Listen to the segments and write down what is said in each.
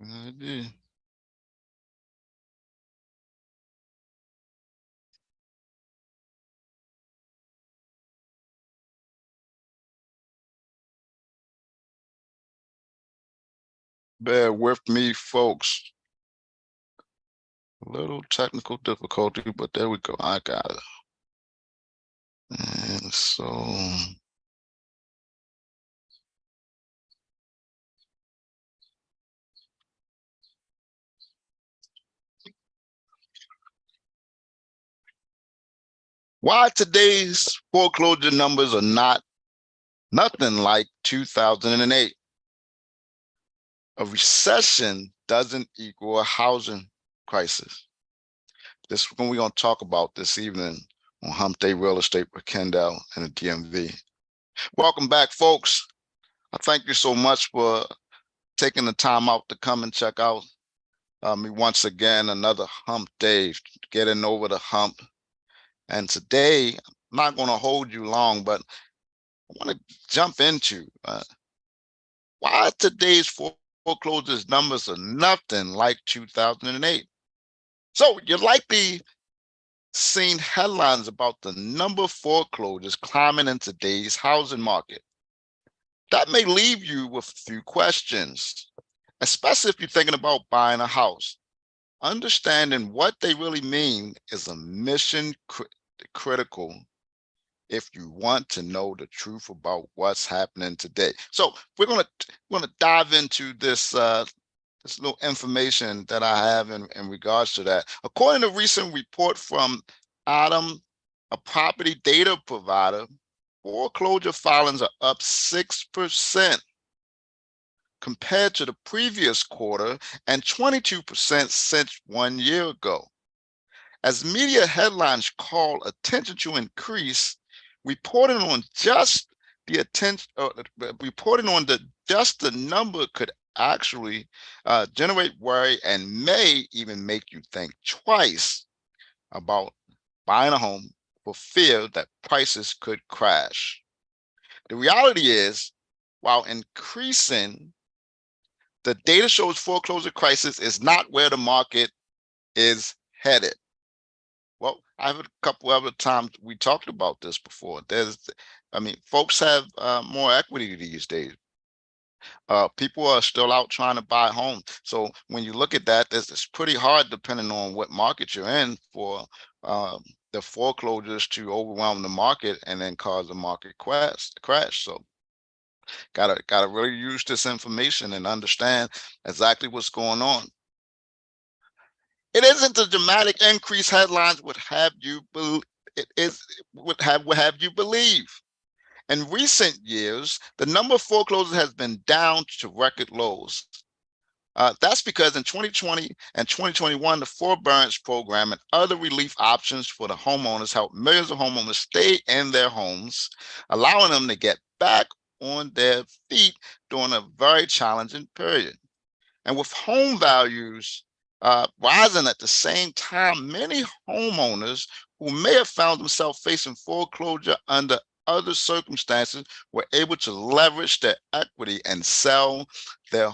I did. Bear with me, folks. A little technical difficulty, but there we go. I got it. And so, why today's foreclosure numbers are nothing like 2008. A recession doesn't equal a housing crisis. This is what we're going to talk about this evening on Hump Day Real Estate with Kendall and the DMV. Welcome back, folks. I thank you so much for taking the time out to come and check out me once again. Another Hump Day, getting over the hump. And today, I'm not going to hold you long, but I want to jump into why today's foreclosures numbers are nothing like 2008. So you're likely seen headlines about the number of foreclosures climbing in today's housing market. That may leave you with a few questions, especially if you're thinking about buying a house. Understanding what they really mean is a mission critical if you want to know the truth about what's happening today. So we're gonna dive into this this little information that I have in regards to that. According to a recent report from Adam, a property data provider, foreclosure filings are up 6% compared to the previous quarter and 22% since 1 year ago. As media headlines call attention to increase, reporting on just the attention, reporting on just the number could actually generate worry and may even make you think twice about buying a home for fear that prices could crash. The reality is, while increasing, the data shows foreclosure crisis is not where the market is headed. Well, I've a couple other times we talked about this before. I mean, folks have more equity these days. People are still out trying to buy homes. So when you look at that, it's pretty hard depending on what market you're in for the foreclosures to overwhelm the market and then cause the market crash. So gotta really use this information and understand exactly what's going on. It isn't the dramatic increase headlines would have you would have you believe. In recent years, the number of foreclosures has been down to record lows. That's because in 2020 and 2021, the forbearance program and other relief options for the homeowners helped millions of homeowners stay in their homes, allowing them to get back on their feet during a very challenging period. And with home values rising at the same time, many homeowners who may have found themselves facing foreclosure under other circumstances were able to leverage their equity and sell their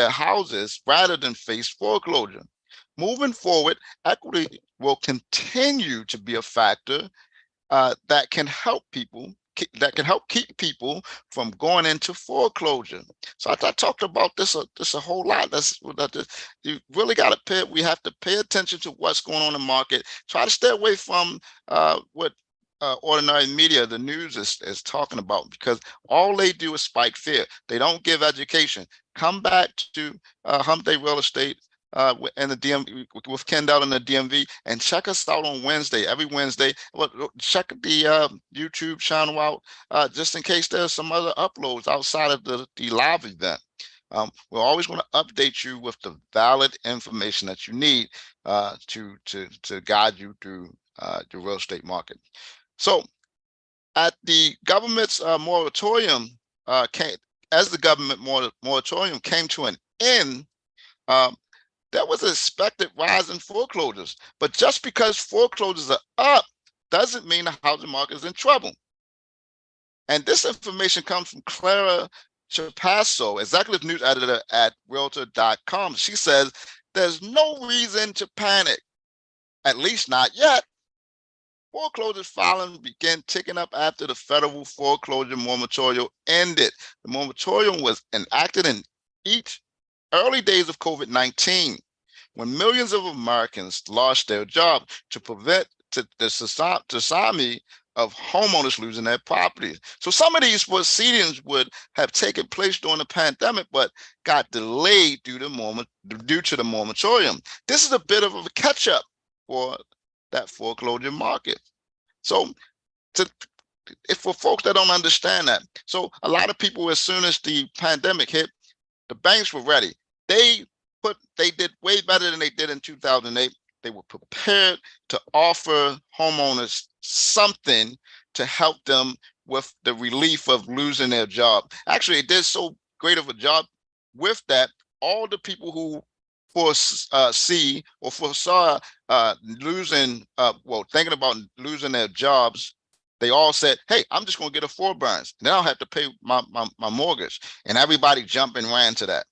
houses rather than face foreclosure. Moving forward, equity will continue to be a factor that can help keep people from going into foreclosure. So I talked about this a whole lot. You really got to pay. We have to pay attention to what's going on in the market. Try to stay away from what ordinary media, the news is talking about, because all they do is spike fear. They don't give education. Come back to Hump Day Real Estate and the DMV with Kendall and the DMV, and check us out on Wednesday, every Wednesday. Check the YouTube channel out just in case there's some other uploads outside of the live event. We're always going to update you with the valid information that you need to guide you through the real estate market. So at the government's moratorium as the government moratorium came to an end, there was an expected rise in foreclosures. But just because foreclosures are up doesn't mean the housing market is in trouble. And this information comes from Clara Chapasso, executive news editor at Realtor.com. She says there's no reason to panic, at least not yet. Foreclosure filings began ticking up after the federal foreclosure moratorium ended. The moratorium was enacted in each early days of COVID-19, when millions of Americans lost their jobs to prevent the tsunami of homeowners losing their properties. So some of these proceedings would have taken place during the pandemic, but got delayed due to the moratorium. This is a bit of a catch-up for that foreclosure market. So if for folks that don't understand that, so a lot of people, as soon as the pandemic hit, the banks were ready. They did way better than they did in 2008. They were prepared to offer homeowners something to help them with the relief of losing their job. Actually, it did so great of a job with that. All the people who foresee or foresaw thinking about losing their jobs, they all said, hey, I'm just going to get a forbearance. Then I'll have to pay my mortgage. And everybody jumped and ran to that.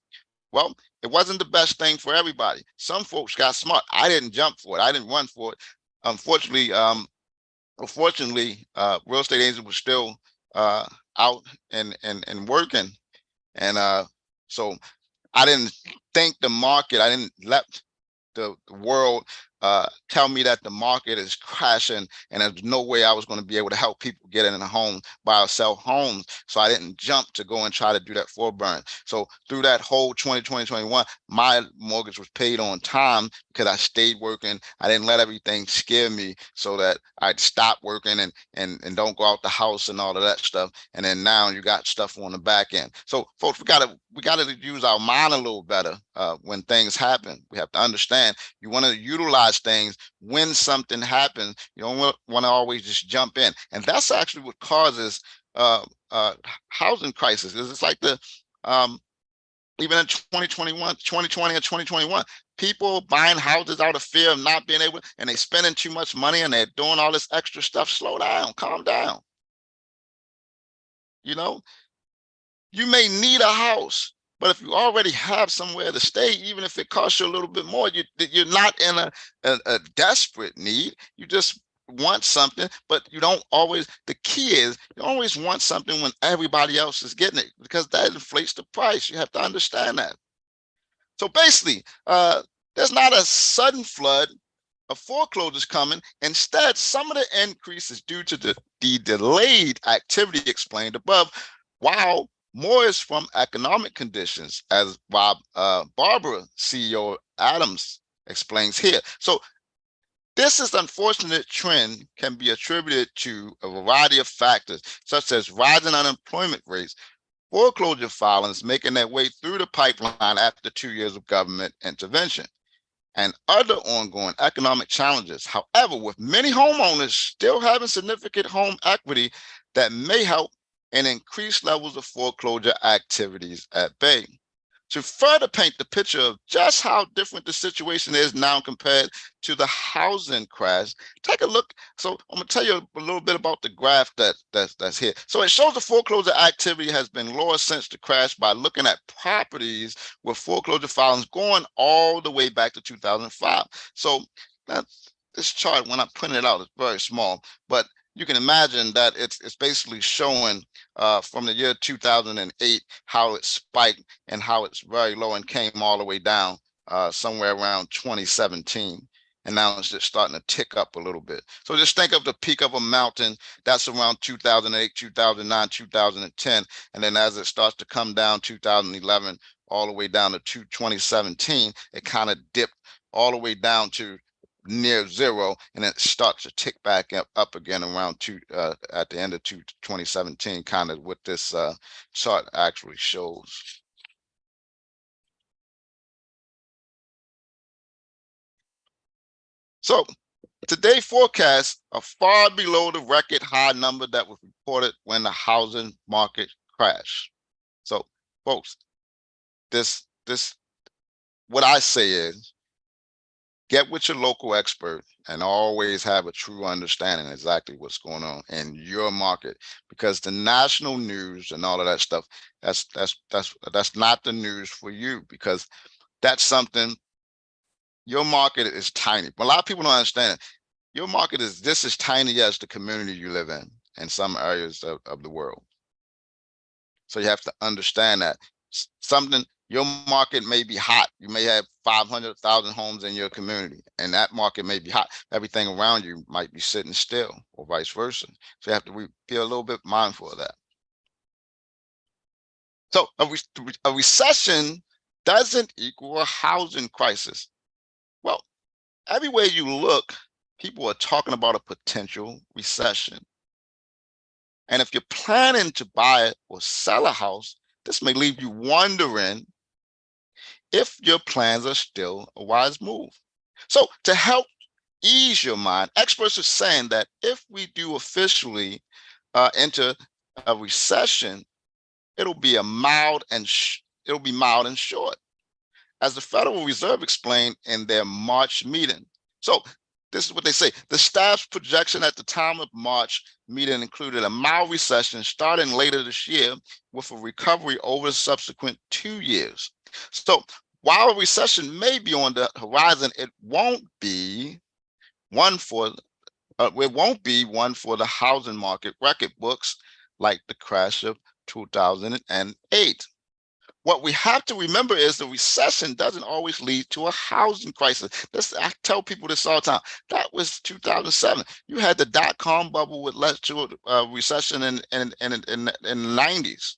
Well, it wasn't the best thing for everybody. Some folks got smart. I didn't jump for it. I didn't run for it. Unfortunately, real estate agents were still out and working. And so I didn't think the market, I didn't let the world tell me that the market is crashing and there's no way I was going to be able to help people get in a home, buy or sell homes. So I didn't jump to go and try to do that forbearance. So through that whole 2020-21, my mortgage was paid on time because I stayed working. I didn't let everything scare me so that I'd stop working and don't go out the house and all of that stuff. And then now you got stuff on the back end. So folks, we gotta use our mind a little better when things happen. We have to understand you want to utilize things when something happens. You don't want to always just jump in, and that's actually what causes housing crisis. It's like the even in 2021, 2020 and 2021, people buying houses out of fear of not being able, and they spending too much money and they're doing all this extra stuff. Slow down, calm down. You know, you may need a house, but if you already have somewhere to stay, even if it costs you a little bit more, you're not in a desperate need. You just want something, but you don't always, the key is you always want something when everybody else is getting it, because that inflates the price. You have to understand that. So basically, there's not a sudden flood of foreclosures coming. Instead, some of the increase is due to the delayed activity explained above, while more is from economic conditions, as Barbara, CEO Adams, explains here. So this is unfortunate trend can be attributed to a variety of factors, such as rising unemployment rates, foreclosure filings making their way through the pipeline after 2 years of government intervention, and other ongoing economic challenges. However, with many homeowners still having significant home equity that may help in increased levels of foreclosure activities at bay. To further paint the picture of just how different the situation is now compared to the housing crash, take a look. So I'm going to tell you a little bit about the graph that's here. So it shows the foreclosure activity has been lower since the crash by looking at properties with foreclosure filings going all the way back to 2005. So that's this chart, when I print it out, it's very small, but you can imagine that it's basically showing from the year 2008 how it spiked and how it's very low and came all the way down somewhere around 2017. And now it's just starting to tick up a little bit. So just think of the peak of a mountain. That's around 2008, 2009, 2010. And then as it starts to come down 2011, all the way down to 2017, it kind of dipped all the way down to near zero, and then it starts to tick back up again around at the end of 2017, kind of what this chart actually shows. So today's forecasts are far below the record high number that was reported when the housing market crashed. So folks, what I say is Get with your local expert and always have a true understanding exactly what's going on in your market, because the national news and all of that stuff, that's not the news for you, because that's something. Your market is tiny. A lot of people don't understand it. Your market is just as tiny as the community you live in some areas of the world. So you have to understand that something, your market may be hot. You may have 500,000 homes in your community, and that market may be hot. Everything around you might be sitting still, or vice versa. So you have to be a little bit mindful of that. So a recession doesn't equal a housing crisis. Well, everywhere you look, people are talking about a potential recession. And if you're planning to buy or sell a house, this may leave you wondering if your plans are still a wise move. So to help ease your mind, experts are saying that if we do officially enter a recession, it'll be it'll be mild and short, as the Federal Reserve explained in their March meeting. So this is what they say. The staff's projection at the time of March meeting included a mild recession starting later this year, with a recovery over the subsequent 2 years. So while a recession may be on the horizon, it won't be one for the housing market record books like the crash of 2008. What we have to remember is the recession doesn't always lead to a housing crisis. I tell people this all the time. That was 2007. You had the dot-com bubble, which led to a recession in the 90s,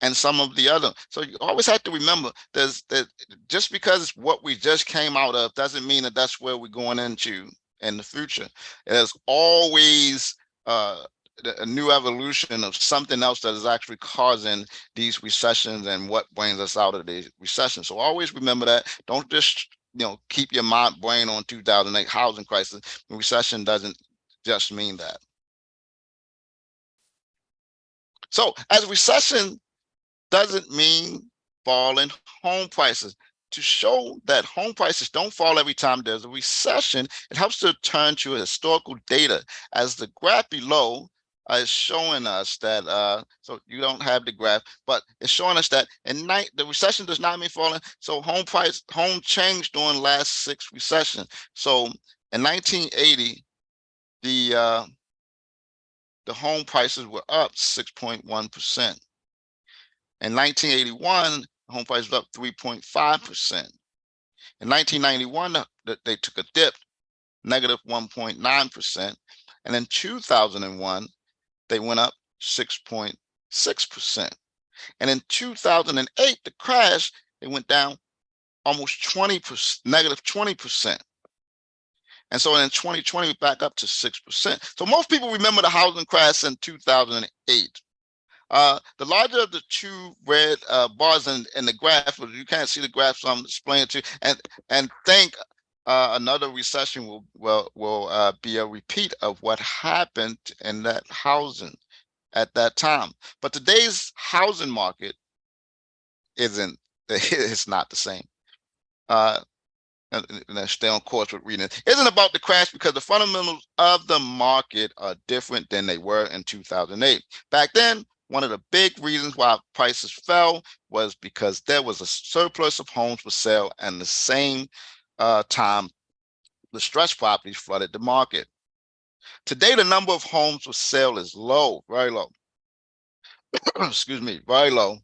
and some of the other. So you always have to remember, that just because what we just came out of doesn't mean that that's where we're going into in the future. There's always a new evolution of something else that is actually causing these recessions and what brings us out of the recession. So always remember that. Don't just keep your brain on 2008 housing crisis. Recession doesn't just mean that. So as recession doesn't mean falling home prices. To show that home prices don't fall every time there's a recession, it helps to turn to historical data, as the graph below is showing us that, so you don't have the graph, but it's showing us that the recession does not mean falling. So home changed during the last 6 recessions. So in 1980, the home prices were up 6.1%. In 1981, home price was up 3.5%. In 1991, they took a dip, negative 1.9%. And in 2001, they went up 6.6%. And in 2008, the crash, they went down almost 20%, negative 20%. And so in 2020, back up to 6%. So most people remember the housing crash in 2008. The larger of the 2 red bars in the graph, but you can't see the graph, so I'm explaining to you. And think another recession will be a repeat of what happened in that housing at that time. But today's housing market isn't. It's not the same. And stay on course with reading it. Isn't about the crash, because the fundamentals of the market are different than they were in 2008. Back then, one of the big reasons why prices fell was because there was a surplus of homes for sale, and the same time, distressed properties flooded the market. Today, the number of homes for sale is low, very low. Excuse me, very low.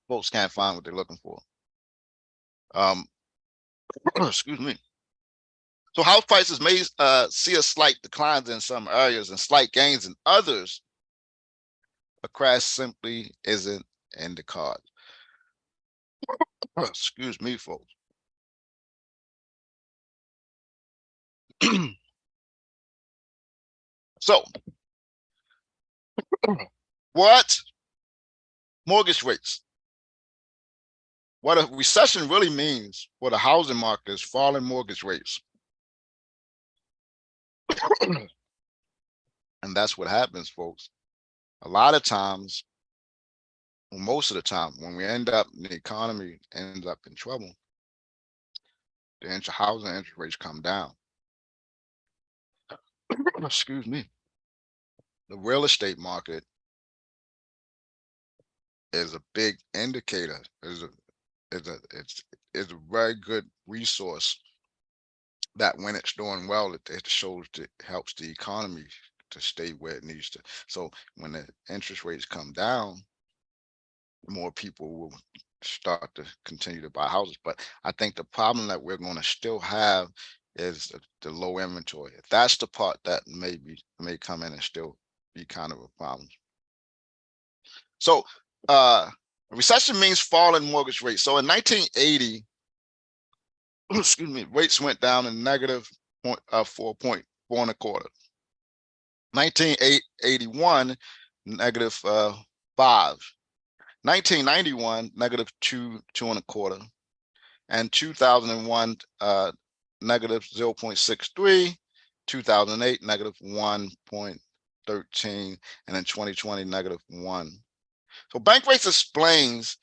Folks can't find what they're looking for. Excuse me. So house prices may see a slight declines in some areas and slight gains in others. A crash simply isn't in the cards. Excuse me, folks. So, what mortgage rates? What a recession really means for the housing market is falling mortgage rates. And that's what happens, folks. A lot of times, well, most of the time, when we end up, the economy ends up in trouble, the housing interest rates come down. Excuse me. The real estate market is a big indicator. It's a very good resource that when it's doing well, it shows that it helps the economy to stay where it needs to. So when the interest rates come down, more people will start to continue to buy houses. But I think the problem that we're going to still have is the low inventory. That's the part that may come in and still be kind of a problem. So recession means fall in mortgage rates. So in 1980, excuse me, rates went down in negative 4.4 and a quarter. 1981, negative 5. 1991, negative 2 and a quarter. And 2001, negative 0.63. 2008, negative 1.13. And then 2020, negative 1. So bank rates explains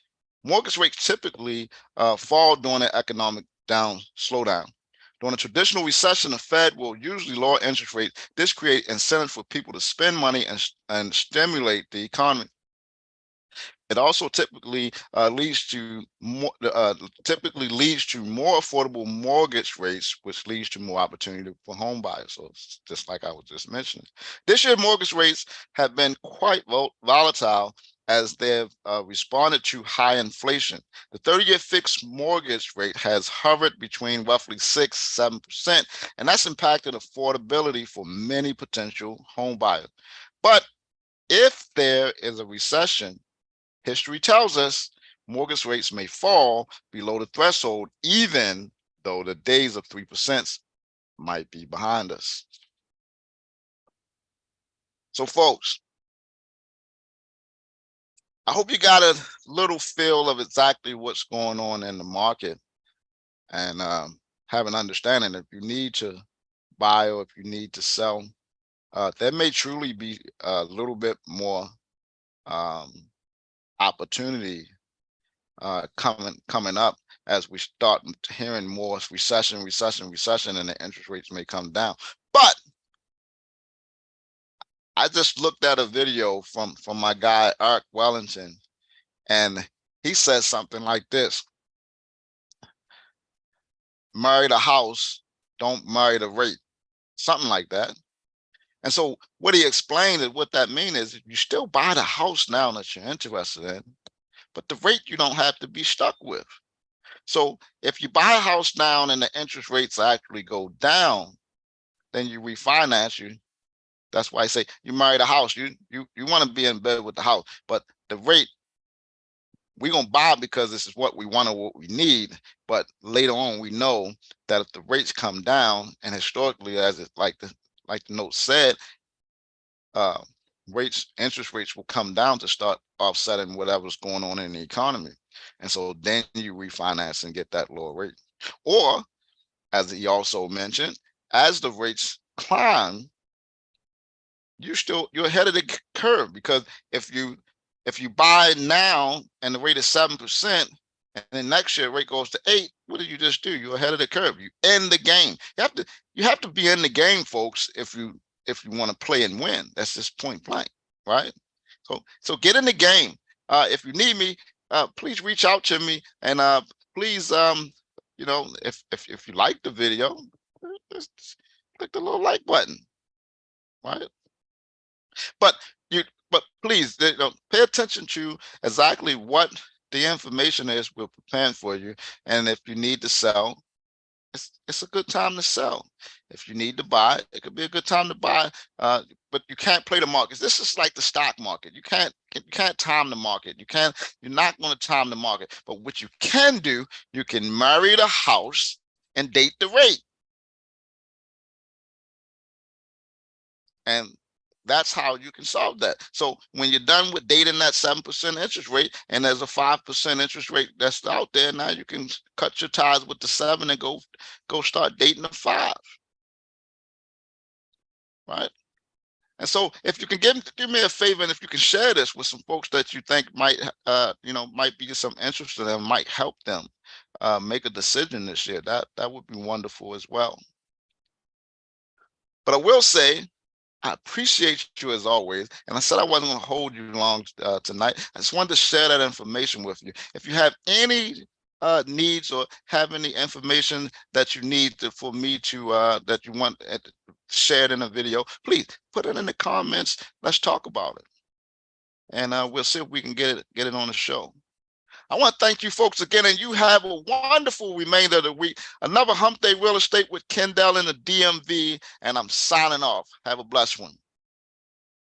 mortgage rates typically fall during an economic slowdown. During a traditional recession, the Fed will usually lower interest rates. This creates incentive for people to spend money and stimulate the economy. It also typically leads to more affordable mortgage rates, which leads to more opportunity for home buyers. So it's just like I was just mentioning. This year, mortgage rates have been quite volatile as they've responded to high inflation. The 30-year fixed mortgage rate has hovered between roughly 6-7%, and that's impacted affordability for many potential home buyers. But if there is a recession, history tells us mortgage rates may fall below the threshold, even though the days of 3% might be behind us. So folks, I hope you got a little feel of exactly what's going on in the market and have an understanding if you need to buy or if you need to sell. There may truly be a little bit more opportunity coming up as we start hearing more recession, and the interest rates may come down. But I just looked at a video from my guy Eric Wellington, and he says something like this: marry the house, don't marry the rate, something like that. And so what he explained is what that means is you still buy the house now that you're interested in, but the rate you don't have to be stuck with. So if you buy a house now and the interest rates actually go down, then you refinance. That's why I say you marry the house. You want to be in bed with the house, but the rate, we're gonna buy it because this is what we want or what we need. But later on, we know that if the rates come down, and historically, as it like the note said, interest rates will come down to start offsetting whatever's going on in the economy. And so then you refinance and get that lower rate. Or, as he also mentioned, as the rates climb, you're ahead of the curve, because if you buy now and the rate is 7%, and then next year rate goes to 8, what did you just do? You're ahead of the curve. You end the game. You have to be in the game, folks, if you want to play and win. That's just point blank, right? So get in the game. If you need me, please reach out to me, and please, if you like the video, just click the little like button, right? But please, pay attention to exactly what the information is we're preparing for you. And if you need to sell, it's a good time to sell. If you need to buy, it could be a good time to buy. But you can't play the markets. This is like the stock market. You can't time the market. You're not going to time the market. But what you can do, you can marry the house and date the rate. And that's how you can solve that. So when you're done with dating that 7% interest rate, and there's a 5% interest rate that's out there, now you can cut your ties with the 7 and go start dating the 5, right? And so if you can give me a favor, and if you can share this with some folks that you think might be some interest in them, might help them, make a decision this year, that would be wonderful as well. But I will say, I appreciate you as always. And I said I wasn't going to hold you long tonight. I just wanted to share that information with you. If you have any needs or have any information that you need for me to that you want shared in a video, please put it in the comments. Let's talk about it, and we'll see if we can get it on the show. I want to thank you folks again, and you have a wonderful remainder of the week. Another Hump Day Real Estate with Kendall in the DMV, and I'm signing off. Have a blessed one.